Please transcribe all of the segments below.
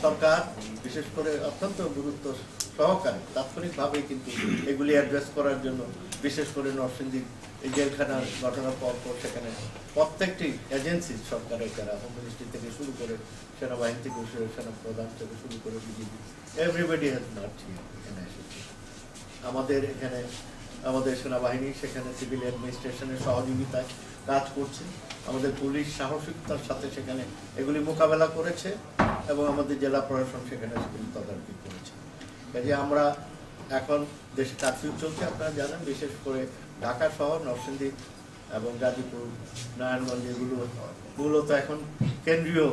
সরকার বিশেষ করে অত্যন্ত গুরুত্ব সহকারে তাৎক্ষণিকভাবে কিন্তু এগুলি অ্যাড্রেস করার জন্য বিশেষ করে নরসিংদীর এই জেলখানার ঘটনার পর সেখানে প্রত্যেকটি এজেন্সি সরকারের যারা হোম মিনিস্ট্রি থেকে শুরু করে সেনাবাহিনী থেকে সেনা প্রধান থেকে শুরু করে বিজেপি এভরিবডি হ্যাজ নট এখানে এসেছে। আমাদের এখানে আমাদের সেনাবাহিনী সেখানে সিভিল অ্যাডমিনিস্ট্রেশনের সহযোগিতায় কাজ করছে, আমাদের পুলিশ সাহসিকতার সাথে সেখানে এগুলি মোকাবেলা করেছে এবং আমাদের জেলা প্রশাসন সেখানে সেগুলি তদারকি করেছে। কাজে আমরা এখন দেশে কারফিউ চলছে, আপনারা জানেন, বিশেষ করে ঢাকা শহর, নরসিংদী এবং গাজীপুর, নারায়ণগঞ্জ এগুলো মূলত এখন কেন্দ্রীয়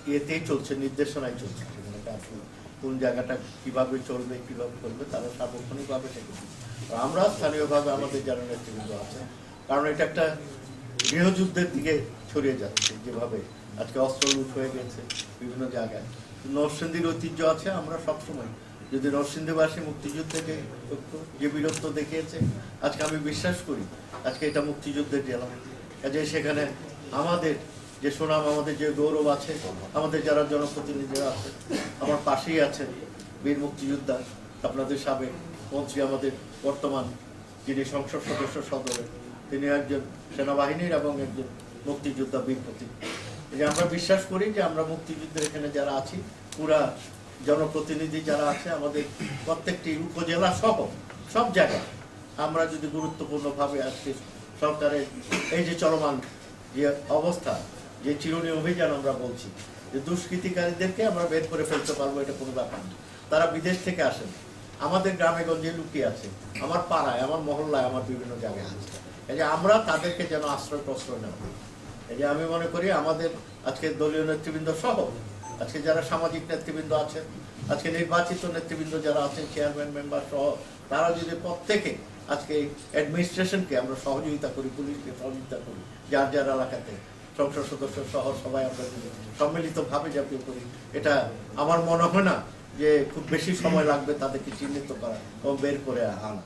ইয়েতেই চলছে, নির্দেশনায় চলছে। সেখানে কারফিউ কোন জায়গাটা কিভাবে চলবে, কিভাবে করবে তারা সার্বক্ষণিকভাবে সেগুলো। আমরা স্থানীয়ভাবে আমাদের যারা নেতৃবৃন্দ আছে, কারণ এটা একটা গৃহযুদ্ধের দিকে ছড়িয়ে যাচ্ছে, যেভাবে আজকে অস্ত্র লুট হয়ে গেছে বিভিন্ন জায়গায়। নরসিংদীর ঐতিহ্য আছে, আমরা সবসময় যদি নরসিংদীবাসী মুক্তিযুদ্ধে যে বীরত্ব দেখিয়েছে, আজকে আমি বিশ্বাস করি আজকে এটা মুক্তিযুদ্ধের জেলা। কাজে সেখানে আমাদের যে সুনাম, আমাদের যে গৌরব আছে, আমাদের যারা জনপ্রতিনিধিরা আছে, আমার পাশেই আছেন বীর মুক্তিযোদ্ধা আপনাদের সাবেক মন্ত্রী, আমাদের বর্তমান যিনি সংসদ সদস্য সদরের, তিনি একজন সেনাবাহিনীর এবং একজন মুক্তিযোদ্ধা বীর প্রতীক। এই যে আমরা বিশ্বাস করি যে আমরা মুক্তিযুদ্ধের এখানে যারা আছি, পুরা জনপ্রতিনিধি যারা আছে, আমাদের প্রত্যেকটি উপজেলা সহ সব জায়গায় আমরা যদি গুরুত্বপূর্ণভাবে আজকে সরকারের এই যে চলমান যে অবস্থা, যে চিরুনি অভিযান আমরা বলছি, যে দুষ্কৃতিকারীদেরকে আমরা বের করে ফেলতে পারবো, এটা কোনো ব্যাপার না। তারা বিদেশ থেকে আসেন, আমাদের গ্রামে গঞ্জে লুকিয়ে আছে, আমার পাড়ায়, আমার মহল্লায়, আমার বিভিন্ন জায়গায় আছে। এই যে আমরা তাদেরকে যেন আশ্রয় প্রশ্রয় নেব। এই যে আমি মনে করি আমাদের আজকে দলীয় নেতৃবৃন্দ সহ আজকে যারা সামাজিক নেতৃবৃন্দ আছেন, আজকে নির্বাচিত নেতৃবৃন্দ যারা আছেন, চেয়ারম্যান মেম্বার সহ, তারা যদি প্রত্যেকে আজকে অ্যাডমিনিস্ট্রেশনকে আমরা সহযোগিতা করি, পুলিশকে সহযোগিতা করি, যার যার এলাকাতে সংসদ সদস্য সহ সবাই আমরা যদি সম্মিলিতভাবে ঝাঁপিয়ে করি, এটা আমার মনে হয় না যে খুব বেশি সময় লাগবে তাদেরকে চিহ্নিত করা এবং বের করে আনা।